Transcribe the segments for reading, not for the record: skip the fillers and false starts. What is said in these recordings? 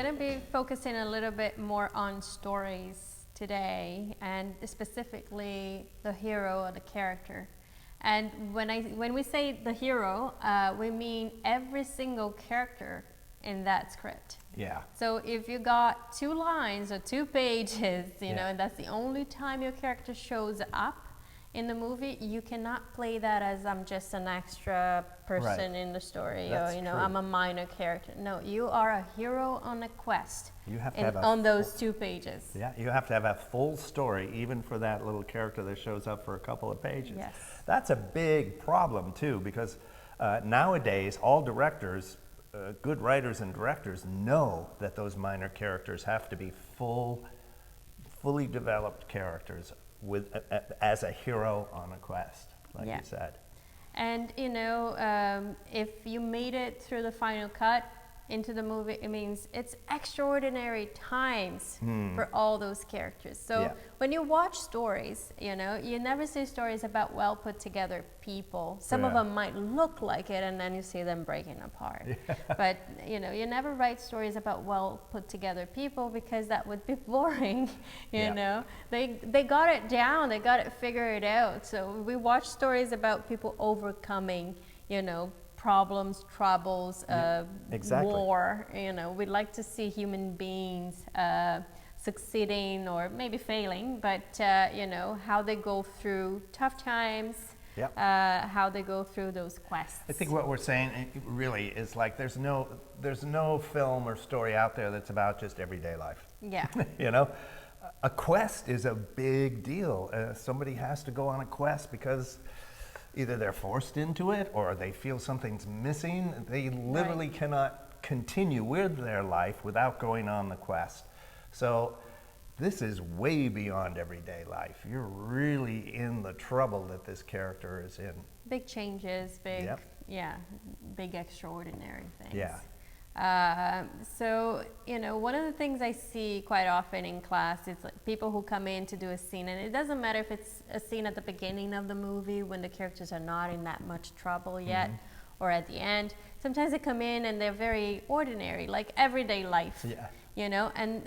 going to be focusing a little bit more on stories today, and specifically the hero or the character. And when we say the hero, we mean every single character in that script. Yeah. So if you got 2 lines or 2 pages, you know, and that's the only time your character shows up in the movie, you cannot play that as I'm just an extra person in the story, That's or you know, true. I'm a minor character. No, you are a hero on a quest. You have to have on those 2 pages. Yeah, you have to have a full story, even for that little character that shows up for a couple of pages. Yes. That's a big problem too, because nowadays all directors, good writers and directors, know that those minor characters have to be fully developed characters with as a hero on a quest, like you said. And you know, if you made it through the final cut into the movie, it means it's extraordinary times for all those characters. So when you watch stories, you know, you never see stories about well put together people. Some of them might look like it, and then you see them breaking apart. But you know, you never write stories about well put together people, because that would be boring. You know, they got it down, they got it figured out. So we watch stories about people overcoming, you know, problems, troubles, war. You know, we'd like to see human beings succeeding or maybe failing, but you know, how they go through tough times, how they go through those quests. I think what we're saying really is like there's no film or story out there that's about just everyday life. Yeah. You know, a quest is a big deal. Somebody has to go on a quest because either they're forced into it or they feel something's missing. They literally cannot continue with their life without going on the quest. So this is way beyond everyday life. You're really in the trouble that this character is in. Big changes, big extraordinary things. Yeah. So, you know, one of the things I see quite often in class is like people who come in to do a scene, and it doesn't matter if it's a scene at the beginning of the movie when the characters are not in that much trouble yet, or at the end. Sometimes they come in and they're very ordinary, like everyday life. Yeah. You know, and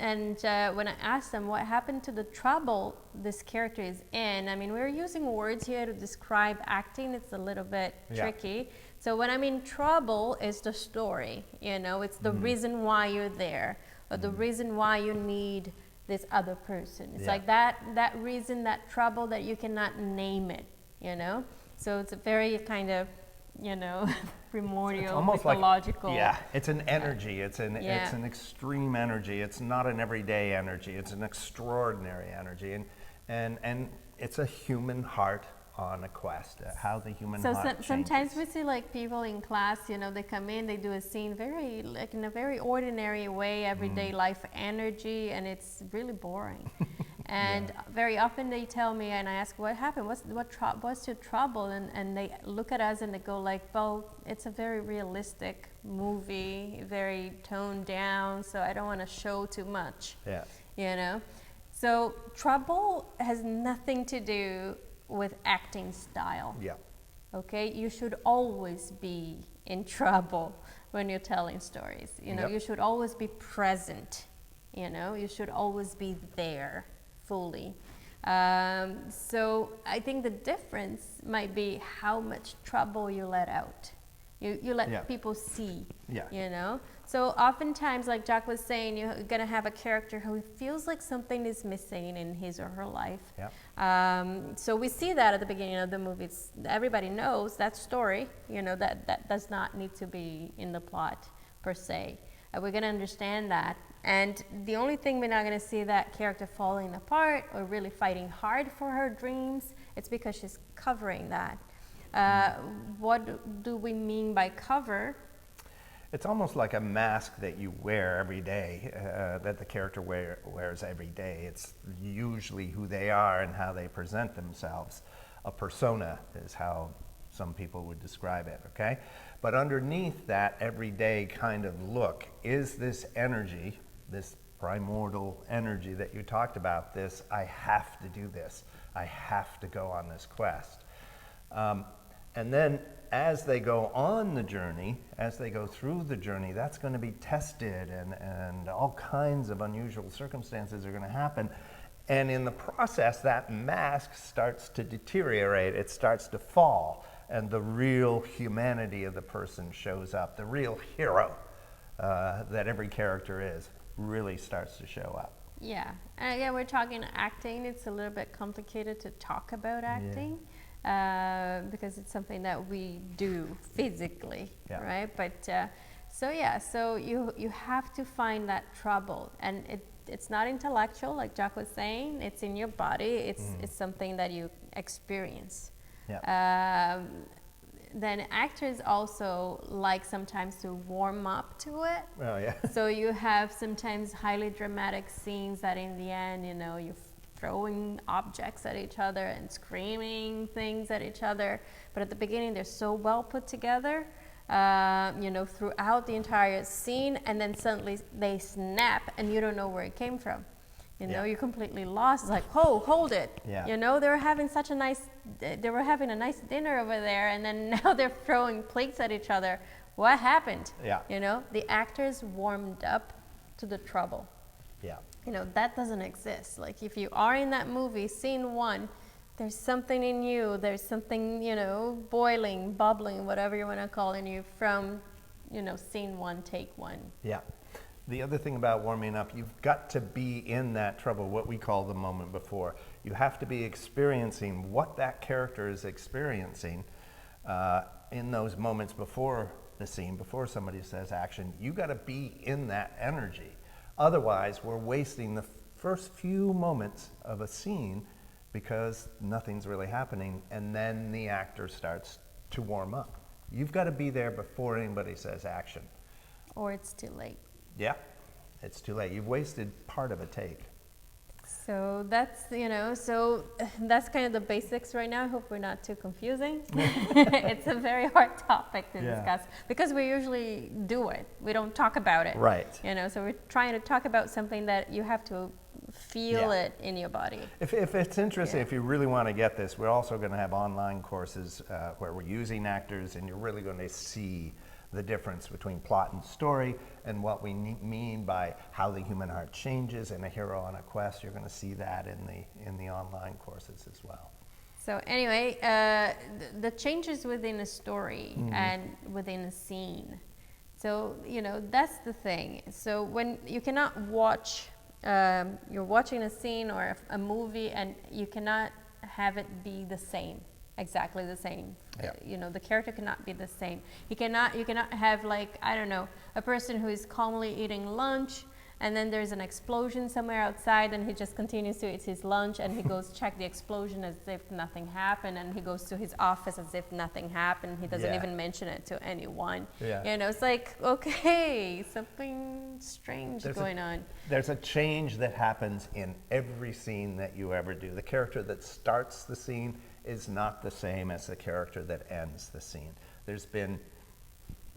when I ask them what happened to the trouble this character is in, I mean, we're using words here to describe acting. It's a little bit tricky. So when I mean trouble, is the story, you know, it's the reason why you're there, or the reason why you need this other person. It's like that reason, that trouble that you cannot name it, you know. So it's a very kind of, you know, primordial, mythological. It's an energy. It's an extreme energy. It's not an everyday energy. It's an extraordinary energy, and it's a human heart on a quest. How the human heart changes. Sometimes we see like people in class, you know, they come in, they do a scene very like in a very ordinary way, everyday life energy, and it's really boring. And very often they tell me, and I ask, what happened? What's your trouble? And they look at us and they go like, well, it's a very realistic movie, very toned down, so I don't want to show too much. Yeah. You know? So trouble has nothing to do with acting style. Yeah. Okay? You should always be in trouble when you're telling stories. You know, you should always be present. You know, you should always be there fully. So I think the difference might be how much trouble you let out. You let people see, you know? So oftentimes, like Jack was saying, you're going to have a character who feels like something is missing in his or her life. So we see that at the beginning of the movie. Everybody knows that story, you know, that does not need to be in the plot per se. We're going to understand that. And the only thing we're not going to see that character falling apart or really fighting hard for her dreams, it's because she's covering that. What do we mean by cover? It's almost like a mask that you wear every day, that the character wears every day. It's usually who they are and how they present themselves. A persona is how some people would describe it, okay? But underneath that everyday kind of look is this energy, this primordial energy that you talked about, this, I have to do this. I have to go on this quest. And then as they go on the journey, as they go through the journey, that's going to be tested, and all kinds of unusual circumstances are going to happen. And in the process, that mask starts to deteriorate, it starts to fall, and the real humanity of the person shows up. The real hero that every character is really starts to show up. Yeah, and again, we're talking acting. It's a little bit complicated to talk about acting. Because it's something that we do physically, right? But so you have to find that trouble, and it's not intellectual, like Jack was saying. It's in your body. It's something that you experience. Then actors also like sometimes to warm up to it. Oh yeah. So you have sometimes highly dramatic scenes that in the end, you're throwing objects at each other and screaming things at each other. But at the beginning, they're so well put together, throughout the entire scene, and then suddenly they snap and you don't know where it came from. You're completely lost. It's like, oh, hold it. Yeah. They were having a nice dinner over there, and then now they're throwing plates at each other. What happened? Yeah. The actors warmed up to the trouble. Yeah. That doesn't exist. Like if you are in that movie, scene one, there's something in you, there's something, boiling, bubbling, whatever you want to call in you from, scene one, take one. Yeah. The other thing about warming up, you've got to be in that trouble, what we call the moment before. You have to be experiencing what that character is experiencing in those moments before the scene, before somebody says action. You got to be in that energy. Otherwise, we're wasting the first few moments of a scene because nothing's really happening, and then the actor starts to warm up. You've got to be there before anybody says action. Or it's too late. Yeah, it's too late. You've wasted part of a take. So that's, that's kind of the basics right now. I hope we're not too confusing. It's a very hard topic to discuss because we usually do it. We don't talk about it. Right. So we're trying to talk about something that you have to feel it in your body. If it's interesting, if you really want to get this, we're also going to have online courses where we're using actors, and you're really going to see the difference between plot and story and what we mean by how the human heart changes in a hero on a quest. You're going to see that in the online courses as well. So anyway, the changes within a story and within a scene. So, that's the thing. So when you cannot watch, you're watching a scene or a movie, and you cannot have it be the same. Exactly the same. The character cannot be the same. You cannot have, like, I don't know, a person who is calmly eating lunch, and then there's an explosion somewhere outside, and he just continues to eat his lunch, and he goes check the explosion as if nothing happened, and he goes to his office as if nothing happened. He doesn't even mention it to anyone. It's like, okay, something strange going on. There's a change that happens in every scene that you ever do. The character that starts the scene is not the same as the character that ends the scene. There's been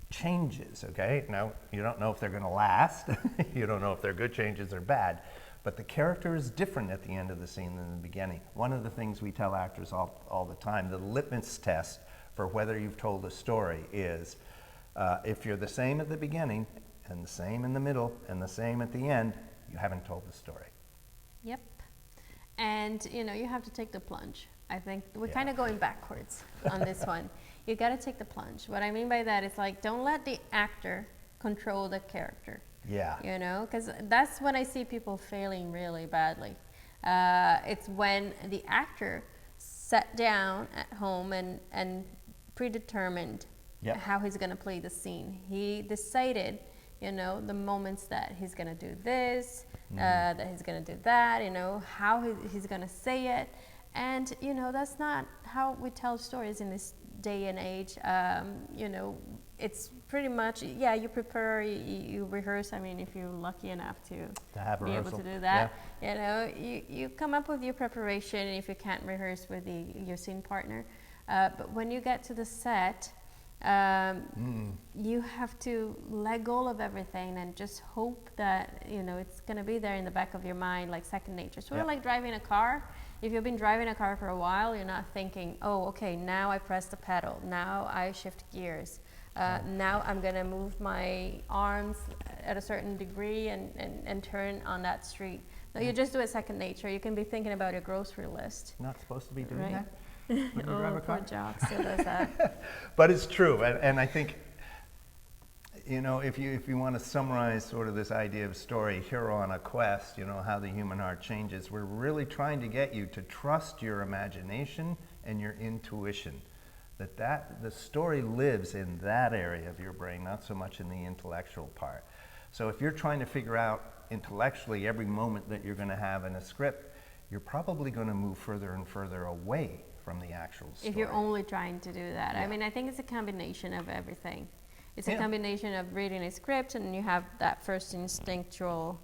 changes, okay? Now, you don't know if they're going to last. You don't know if they're good changes or bad. But the character is different at the end of the scene than the beginning. One of the things we tell actors all the time, the litmus test for whether you've told a story is if you're the same at the beginning and the same in the middle and the same at the end, you haven't told the story. Yep. And, you have to take the plunge. I think we're kind of going backwards on this one. You got to take the plunge. What I mean by that is, like, don't let the actor control the character. Yeah. Because that's when I see people failing really badly. It's when the actor sat down at home and predetermined how he's going to play the scene. He decided, the moments that he's going to do this, that he's going to do that, how he's going to say it. And, that's not how we tell stories in this day and age. It's pretty much, you prepare, you rehearse. I mean, if you're lucky enough to have be able to do that, you come up with your preparation if you can't rehearse with your scene partner. But when you get to the set, you have to let go of everything and just hope that, it's going to be there in the back of your mind, like second nature. Sort of like driving a car. If you've been driving a car for a while, you're not thinking, oh, okay, now I press the pedal, now I shift gears, now I'm gonna move my arms at a certain degree and turn on that street. No, you just do it second nature. You can be thinking about your grocery list. Not supposed to be doing Right. that when you drive a car? Poor Jock still does that. But it's true, and I think, you know, if you want to summarize sort of this idea of story, Hero on a Quest, you know, how the human heart changes, we're really trying to get you to trust your imagination and your intuition. That the story lives in that area of your brain, not so much in the intellectual part. So if you're trying to figure out intellectually every moment that you're going to have in a script, you're probably going to move further and further away from the actual story. If you're only trying to do that. Yeah. I mean, I think it's a combination of everything. It's a Yeah. combination of reading a script, and you have that first instinctual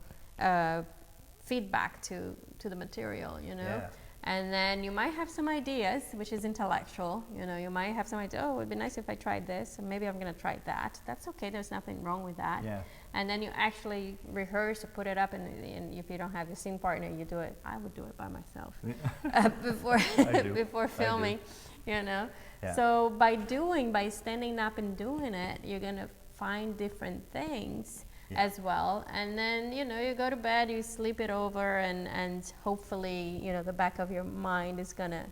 feedback to the material, you know? Yeah. And then you might have some ideas, which is intellectual. You know, you might have some idea, oh, it would be nice if I tried this, and maybe I'm going to try that. That's okay. There's nothing wrong with that. Yeah. And then you actually rehearse to put it up, and if you don't have your scene partner, you do it. I would do it by myself before before filming, you know. Yeah. So by standing up and doing it, you're going to find different things. Yeah. As well, and then you know you go to bed, you sleep it over, and hopefully you know the back of your mind is gonna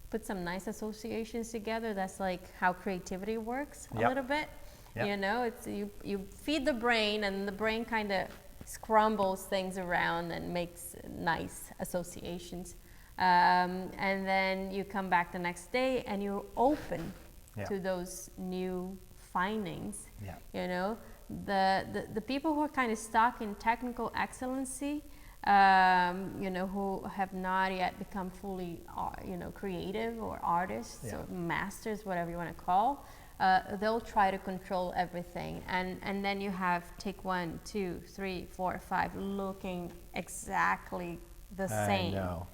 put some nice associations together. That's like how creativity works a Yep. little bit. Yep. You know, it's you feed the brain, and the brain kind of scrambles things around and makes nice associations, and then you come back the next day and you're open Yeah. to those new findings. Yeah. You know, the people who are kind of stuck in technical excellency, you know, who have not yet become fully, you know, creative or artists Yeah. or masters, whatever you want to call, they'll try to control everything. And then you have take 1, 2, 3, 4, 5 looking exactly the same. I know.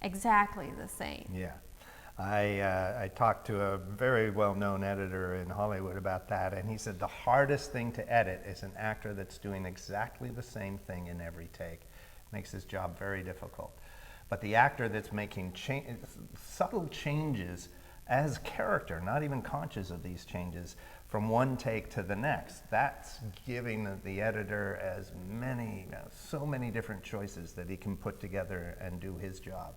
Exactly the same. Yeah. I talked to a very well-known editor in Hollywood about that, and he said the hardest thing to edit is an actor that's doing exactly the same thing in every take. Makes his job very difficult. But the actor that's making subtle changes as character, not even conscious of these changes, from one take to the next, that's giving the editor as many, so many different choices that he can put together and do his job.